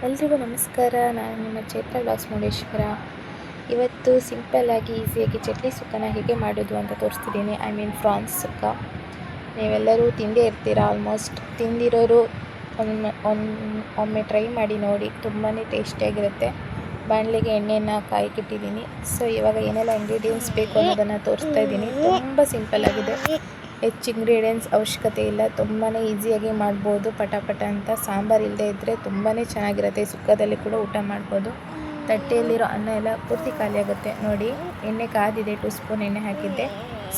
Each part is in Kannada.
ಎಲ್ರಿಗೂ ನಮಸ್ಕಾರ. ನಾನು ನಿಮ್ಮ ಚೈತ್ರ ವ್ಲಾಗ್ಸ್ ಮುರುಡೇಶ್ವರ. ಇವತ್ತು ಸಿಂಪಲ್ಲಾಗಿ ಈಸಿಯಾಗಿ ಚಟ್ನಿ ಸುಕ್ಕನ ಹೇಗೆ ಮಾಡೋದು ಅಂತ ತೋರಿಸ್ತಿದ್ದೀನಿ. ಫ್ರಾನ್ಸ್ ಸುಕ್ಕ. ನೀವೆಲ್ಲರೂ ತಿಂದೇ ಇರ್ತೀರ, ಆಲ್ಮೋಸ್ಟ್. ತಿಂದಿರೋರು ಒಮ್ಮೆ ಟ್ರೈ ಮಾಡಿ ನೋಡಿ, ತುಂಬಾ ಟೇಸ್ಟಿಯಾಗಿರುತ್ತೆ. ಬಾಣಲೆಗೆ ಎಣ್ಣೆಯನ್ನು ಕಾಯಕ್ಕಿಟ್ಟಿದ್ದೀನಿ. ಸೊ ಇವಾಗ ಏನೆಲ್ಲ ಇಂಗ್ರೀಡಿಯೆಂಟ್ಸ್ ಬೇಕು ಅನ್ನೋದನ್ನು ತೋರಿಸ್ತಾ ಇದ್ದೀನಿ. ತುಂಬ ಸಿಂಪಲ್ಲಾಗಿದೆ, ಹೆಚ್ಚು ಇಂಗ್ರೀಡಿಯೆಂಟ್ಸ್ ಅವಶ್ಯಕತೆ ಇಲ್ಲ, ತುಂಬಾ ಈಸಿಯಾಗಿ ಮಾಡ್ಬೋದು. ಪಟ ಅಂತ. ಸಾಂಬಾರು ಇಲ್ಲದೆ ಇದ್ದರೆ ತುಂಬಾ ಚೆನ್ನಾಗಿರುತ್ತೆ. ಸುಕ್ಕದಲ್ಲಿ ಕೂಡ ಊಟ ಮಾಡ್ಬೋದು. ತಟ್ಟೆಯಲ್ಲಿರೋ ಅನ್ನ ಎಲ್ಲ ಪೂರ್ತಿ ಖಾಲಿ ಆಗುತ್ತೆ. ನೋಡಿ, ಎಣ್ಣೆ ಕಾದಿದೆ, 2 ಸ್ಪೂನ್ ಎಣ್ಣೆ ಹಾಕಿದ್ದೆ.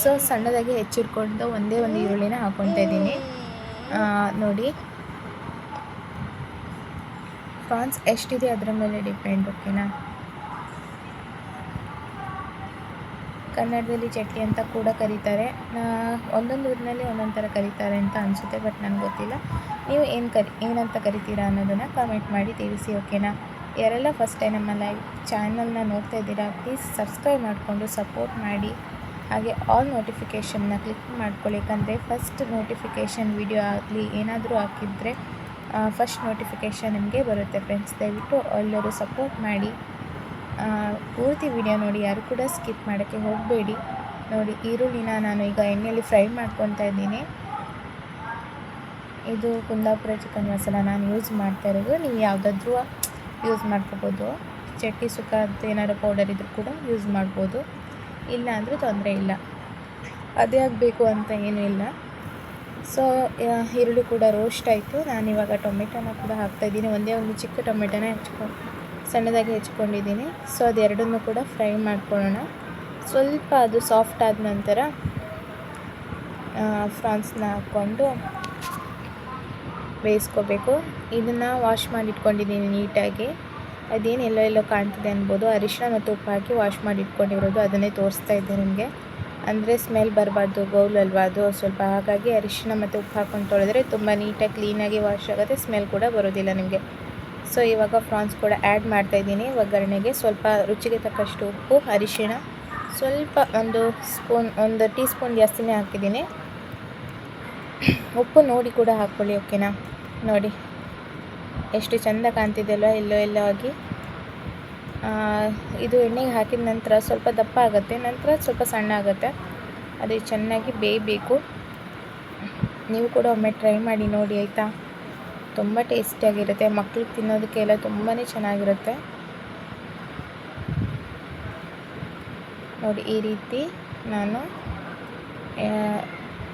ಸೊ ಸಣ್ಣದಾಗಿ ಹೆಚ್ಚಿಟ್ಕೊಂಡು ಒಂದೇ ಒಂದು ಈರುಳ್ಳಿನ ಹಾಕ್ಕೊತಾ ಇದ್ದೀನಿ. ನೋಡಿ, ಪ್ರಾನ್ಸ್ ಎಷ್ಟಿದೆ ಅದರ ಮೇಲೆ ಡಿಪೆಂಡ್, ಓಕೆನಾ. ಕನ್ನಡದಲ್ಲಿ ಚಟ್ನಿ ಅಂತ ಕೂಡ ಕರೀತಾರೆ. ಒಂದೊಂದು ಊರಿನಲ್ಲಿ ಒಂದೊಂದು ಥರ ಕರೀತಾರೆ ಅಂತ ಅನಿಸುತ್ತೆ, ಬಟ್ ನನಗೆ ಗೊತ್ತಿಲ್ಲ. ನೀವು ಏನಂತ ಕರಿತೀರಾ ಅನ್ನೋದನ್ನು ಕಾಮೆಂಟ್ ಮಾಡಿ ತಿಳಿಸಿ, ಓಕೆನಾ. ಯಾರೆಲ್ಲ ಫಸ್ಟ್ ಟೈಮ್ ನಮ್ಮ ಚಾನಲ್ನ ನೋಡ್ತಾ ಇದ್ದೀರಾ, ಪ್ಲೀಸ್ ಸಬ್ಸ್ಕ್ರೈಬ್ ಮಾಡಿಕೊಂಡು ಸಪೋರ್ಟ್ ಮಾಡಿ. ಹಾಗೆ ಆಲ್ ನೋಟಿಫಿಕೇಷನ್ನ ಕ್ಲಿಕ್ ಮಾಡ್ಕೊಳ್ಳಿ, ಯಾಕಂದರೆ ಫಸ್ಟ್ ನೋಟಿಫಿಕೇಷನ್ ವಿಡಿಯೋ ಆಗಲಿ ಏನಾದರೂ ಹಾಕಿದರೆ ಫಸ್ಟ್ ನೋಟಿಫಿಕೇಷನ್ ನಿಮಗೆ ಬರುತ್ತೆ ಫ್ರೆಂಡ್ಸ್. ದಯವಿಟ್ಟು ಎಲ್ಲರೂ ಸಪೋರ್ಟ್ ಮಾಡಿ. ಪೂರ್ತಿ ವಿಡಿಯೋ ನೋಡಿ, ಯಾರು ಕೂಡ ಸ್ಕಿಪ್ ಮಾಡೋಕ್ಕೆ ಹೋಗಬೇಡಿ. ನೋಡಿ, ಈರುಳ್ಳಿನ ನಾನು ಈಗ ಎಣ್ಣೆಯಲ್ಲಿ ಫ್ರೈ ಮಾಡ್ಕೊತಾ ಇದ್ದೀನಿ. ಇದು ಕುಂದಾಪುರ ಚಿಕನ್ ಮಸಾಲ ನಾನು ಯೂಸ್ ಮಾಡ್ತಾ ಇರೋದು. ನೀವು ಯಾವುದಾದ್ರೂ ಯೂಸ್ ಮಾಡ್ಕೋಬೋದು. ಚಟ್ನಿ ಸುಕ್ಕದ್ದು ಏನಾದ್ರು ಪೌಡರ್ ಇದ್ದರೂ ಕೂಡ ಯೂಸ್ ಮಾಡ್ಬೋದು, ಇಲ್ಲ ಅಂದರೆ ತೊಂದರೆ ಇಲ್ಲ. ಅದೇ ಆಗಬೇಕು ಅಂತ ಏನೂ ಇಲ್ಲ. ಸೊ ಈರುಳ್ಳಿ ಕೂಡ ರೋಸ್ಟ್ ಆಯಿತು. ನಾನಿವಾಗ ಟೊಮೆಟೊನ ಕೂಡ ಹಾಕ್ತಾಯಿದ್ದೀನಿ. ಒಂದೇ ಒಂದು ಚಿಕ್ಕ ಟೊಮೆಟೊನ ಸಣ್ಣದಾಗಿ ಹೆಚ್ಕೊಂಡಿದ್ದೀನಿ. ಸೊ ಅದೆರಡನ್ನೂ ಕೂಡ ಫ್ರೈ ಮಾಡ್ಕೊಳ್ಳೋಣ. ಸ್ವಲ್ಪ ಅದು ಸಾಫ್ಟ್ ಆದ ನಂತರ ಫ್ರಾನ್ಸ್ನ ಹಾಕ್ಕೊಂಡು ಬೇಯಿಸ್ಕೋಬೇಕು. ಇದನ್ನು ವಾಶ್ ಮಾಡಿ ಇಟ್ಕೊಂಡಿದ್ದೀನಿ ನೀಟಾಗಿ. ಅದೇನು ಎಲ್ಲೋ ಕಾಣ್ತಿದೆ ಅನ್ಬೋದು. ಅರಿಶಿನ ಮತ್ತು ಉಪ್ಪು ಹಾಕಿ ವಾಶ್ ಮಾಡಿ ಇಟ್ಕೊಂಡಿರೋದು, ಅದನ್ನೇ ತೋರಿಸ್ತಾ ಇದ್ದೆ ನಿಮಗೆ. ಅಂದರೆ ಸ್ಮೆಲ್ ಬರಬಾರ್ದು, ಬೌಲ್ ಅಲ್ವಾ ಅದು ಸ್ವಲ್ಪ. ಹಾಗಾಗಿ ಅರಿಶಿನ ಮತ್ತು ಉಪ್ಪು ಹಾಕ್ಕೊಂಡು ತೊಳೆದ್ರೆ ತುಂಬ ನೀಟಾಗಿ ಕ್ಲೀನಾಗಿ ವಾಶ್ ಆಗುತ್ತೆ, ಸ್ಮೆಲ್ ಕೂಡ ಬರೋದಿಲ್ಲ ನಿಮಗೆ. ಸೊ ಇವಾಗ ಫ್ರಾನ್ಸ್ ಕೂಡ ಆ್ಯಡ್ ಮಾಡ್ತಾಯಿದ್ದೀನಿ ಒಗ್ಗರಣೆಗೆ. ಸ್ವಲ್ಪ ರುಚಿಗೆ ತಕ್ಕಷ್ಟು ಉಪ್ಪು, ಅರಿಶಿಣ, ಸ್ವಲ್ಪ ಒಂದು ಟೀ ಸ್ಪೂನ್ ಜಾಸ್ತಿನೇ ಹಾಕಿದ್ದೀನಿ. ಉಪ್ಪು ನೋಡಿ ಕೂಡ ಹಾಕ್ಕೊಳ್ಳಿ, ಓಕೆನಾ. ನೋಡಿ ಎಷ್ಟು ಚೆಂದ ಕಾಣ್ತಿದೆಯಲ್ಲ, ಎಲ್ಲೋ ಆಗಿ. ಇದು ಎಣ್ಣೆಗೆ ಹಾಕಿದ ನಂತರ ಸ್ವಲ್ಪ ದಪ್ಪ ಆಗುತ್ತೆ, ನಂತರ ಸ್ವಲ್ಪ ಸಣ್ಣ ಆಗುತ್ತೆ. ಅದು ಚೆನ್ನಾಗಿ ಬೇಯಬೇಕು. ನೀವು ಕೂಡ ಒಮ್ಮೆ ಟ್ರೈ ಮಾಡಿ ನೋಡಿ, ಆಯಿತಾ. ತುಂಬ ಟೇಸ್ಟಿಯಾಗಿರುತ್ತೆ, ಮಕ್ಳಿಗೆ ತಿನ್ನೋದಕ್ಕೆಲ್ಲ ತುಂಬಾ ಚೆನ್ನಾಗಿರುತ್ತೆ. ನೋಡಿ, ಈ ರೀತಿ ನಾನು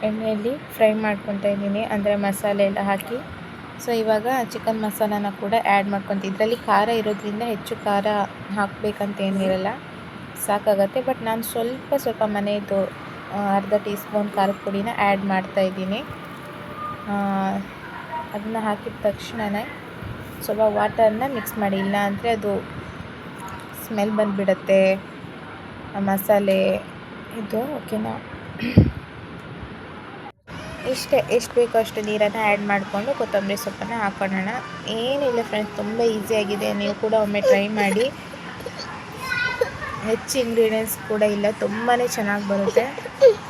ಎಣ್ಣೆಯಲ್ಲಿ ಫ್ರೈ ಮಾಡ್ಕೊತಾ ಇದ್ದೀನಿ, ಅಂದರೆ ಮಸಾಲೆ ಎಲ್ಲ ಹಾಕಿ. ಸೊ ಇವಾಗ ಚಿಕನ್ ಮಸಾಲಾನ ಕೂಡ ಆ್ಯಡ್ ಮಾಡ್ಕೊತೀನಿ. ಇದರಲ್ಲಿ ಖಾರ ಇರೋದ್ರಿಂದ ಹೆಚ್ಚು ಖಾರ ಹಾಕಬೇಕಂತ ಏನಿರಲ್ಲ, ಸಾಕಾಗತ್ತೆ. ಬಟ್ ನಾನು ಸ್ವಲ್ಪ ಮನೆಯದು ಅರ್ಧ ಟೀ ಸ್ಪೂನ್ ಖಾರದ ಪುಡಿನ ಆ್ಯಡ್ ಮಾಡ್ತಾಯಿದ್ದೀನಿ. ಅದನ್ನ ಹಾಕಿದ ತಕ್ಷಣವೇ ಸ್ವಲ್ಪ ವಾಟರ್ನ ಮಿಕ್ಸ್ ಮಾಡಿ, ಇಲ್ಲ ಅಂದರೆ ಅದು ಸ್ಮೆಲ್ ಬಂದುಬಿಡತ್ತೆ ಮಸಾಲೆ ಇದು, ಓಕೆನಾ. ಎಷ್ಟು ಬೇಕೋ ಅಷ್ಟು ನೀರನ್ನು ಆ್ಯಡ್ ಮಾಡಿಕೊಂಡು ಕೊತ್ತಂಬರಿ ಸೊಪ್ಪನ್ನು ಹಾಕೊಳ್ಳೋಣ. ಏನಿಲ್ಲ ಫ್ರೆಂಡ್ಸ್, ತುಂಬ ಈಸಿಯಾಗಿದೆ. ನೀವು ಕೂಡ ಒಮ್ಮೆ ಟ್ರೈ ಮಾಡಿ. ಹೆಚ್ಚು ಇಂಗ್ರೀಡಿಯೆಂಟ್ಸ್ ಕೂಡ ಇಲ್ಲ, ತುಂಬಾ ಚೆನ್ನಾಗಿ ಬರುತ್ತೆ.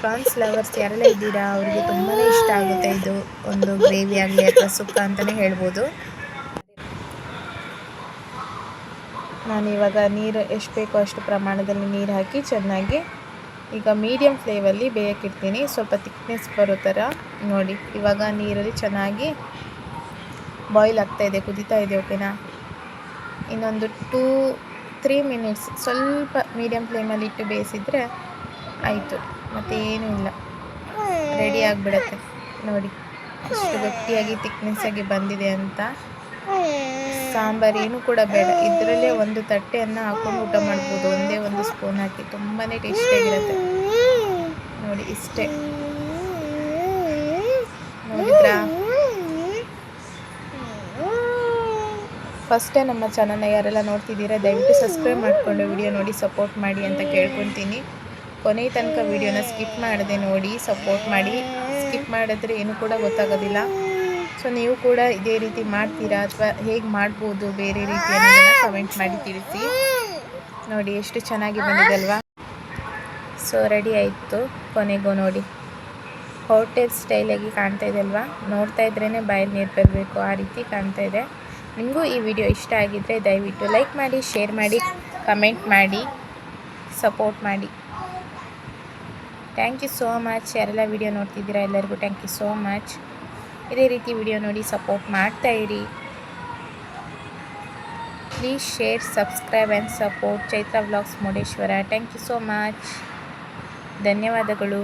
ಪ್ರಾನ್ಸ್ ಲವರ್ಸ್ ಯಾರೆಲ್ಲ ಇದ್ದೀರಾ ಅವ್ರಿಗೆ ತುಂಬಾ ಇಷ್ಟ ಆಗುತ್ತೆ. ಇದು ಒಂದು ಗ್ರೇವಿ ಆಗಲಿ ಅಥವಾ ಸುಕ್ಕ ಅಂತಲೇ ಹೇಳ್ಬೋದು. ನಾನಿವಾಗ ನೀರು ಎಷ್ಟು ಬೇಕೋ ಅಷ್ಟು ಪ್ರಮಾಣದಲ್ಲಿ ನೀರು ಹಾಕಿ ಚೆನ್ನಾಗಿ ಈಗ ಮೀಡಿಯಮ್ ಫ್ಲೇಮಲ್ಲಿ ಬೇಯಕ್ಕಿಡ್ತೀನಿ, ಸ್ವಲ್ಪ ತಿಕ್ನೆಸ್ ಬರೋ ಥರ. ನೋಡಿ, ಇವಾಗ ನೀರಲ್ಲಿ ಚೆನ್ನಾಗಿ ಬಾಯ್ಲ್ ಆಗ್ತಾಯಿದೆ, ಕುದೀತಾ ಇದೆ, ಓಕೆನಾ. ಇನ್ನೊಂದು 2-3 ಮಿನಿಟ್ಸ್ ಸ್ವಲ್ಪ ಮೀಡಿಯಮ್ ಫ್ಲೇಮಲ್ಲಿ ಇಟ್ಟು ಬೇಯಿಸಿದರೆ ಆಯಿತು, ಮತ್ತೇನೂ ಇಲ್ಲ, ರೆಡಿ ಆಗಿಬಿಡತ್ತೆ. ನೋಡಿ ಎಷ್ಟು ಗಟ್ಟಿಯಾಗಿ ತಿಕ್ನೆಸ್ಸಾಗಿ ಬಂದಿದೆ ಅಂತ. ಸಾಂಬಾರು ಏನು ಕೂಡ ಬೇಡ, ಇದರಲ್ಲೇ ಒಂದು ತಟ್ಟೆಯನ್ನು ಹಾಕ್ಕೊಂಡು ಊಟ ಮಾಡ್ಬೋದು, ಒಂದೇ ಒಂದು ಸ್ಪೂನ್ ಹಾಕಿ. ತುಂಬಾ ಟೇಸ್ಟಿಯಾಗಿರುತ್ತೆ. ನೋಡಿ, ಇಷ್ಟೇ. ನೋಡಿದ್ರಾ? ಫಸ್ಟ್ ಟೈಮ್ ನಮ್ಮ ಚಾನಲ್ನ ಯಾರೆಲ್ಲ ನೋಡ್ತಿದ್ದೀರಾ ದಯವಿಟ್ಟು ಸಬ್ಸ್ಕ್ರೈಬ್ ಮಾಡಿಕೊಂಡು ವಿಡಿಯೋ ನೋಡಿ ಸಪೋರ್ಟ್ ಮಾಡಿ ಅಂತ ಕೇಳ್ಕೊತೀನಿ. ಕೊನೆಯ ತನಕ ವಿಡಿಯೋನ ಸ್ಕಿಪ್ ಮಾಡದೆ ನೋಡಿ, ಸಪೋರ್ಟ್ ಮಾಡಿ. ಸ್ಕಿಪ್ ಮಾಡಿದ್ರೆ ಏನೂ ಕೂಡ ಗೊತ್ತಾಗೋದಿಲ್ಲ. ಸೊ ನೀವು ಕೂಡ ಇದೇ ರೀತಿ ಮಾಡ್ತೀರಾ ಅಥವಾ ಹೇಗೆ ಮಾಡ್ಬೋದು ಬೇರೆ ರೀತಿ ಅನ್ನೋದನ್ನು ಕಮೆಂಟ್ ಮಾಡಿ ತಿಳಿಸಿ. ನೋಡಿ ಎಷ್ಟು ಚೆನ್ನಾಗಿ ಬಂದಿದೆ ಅಲ್ವಾ. ಸೊ ರೆಡಿ ಆಯಿತು. ಕೊನೆಗೂ ನೋಡಿ, ಹೋಟೆಲ್ ಸ್ಟೈಲಾಗಿ ಕಾಣ್ತಾ ಇದೆ ಅಲ್ವಾ. ನೋಡ್ತಾ ಇದ್ರೇ ಬಾಯಲ್ಲಿ ನೀರು ಬರಬೇಕು, ಆ ರೀತಿ ಕಾಣ್ತಾ ಇದೆ. ನಿಮಗೂ ಈ ವಿಡಿಯೋ ಇಷ್ಟ ಆಗಿದ್ದರೆ ದಯವಿಟ್ಟು ಲೈಕ್ ಮಾಡಿ, ಶೇರ್ ಮಾಡಿ, ಕಮೆಂಟ್ ಮಾಡಿ, ಸಪೋರ್ಟ್ ಮಾಡಿ. Thank you so much. ಯಾರೆಲ್ಲ ವಿಡಿಯೋ ನೋಡ್ತಿದ್ದೀರಾ ಎಲ್ಲರಿಗೂ ಥ್ಯಾಂಕ್ ಯು ಸೋ ಮಚ್. ಇದೇ ರೀತಿ ವಿಡಿಯೋ ನೋಡಿ ಸಪೋರ್ಟ್ ಮಾಡ್ತಾಯಿರಿ. Please share, subscribe and support Chaitra vlogs Murudeshwar. Thank you so much. ಧನ್ಯವಾದಗಳು.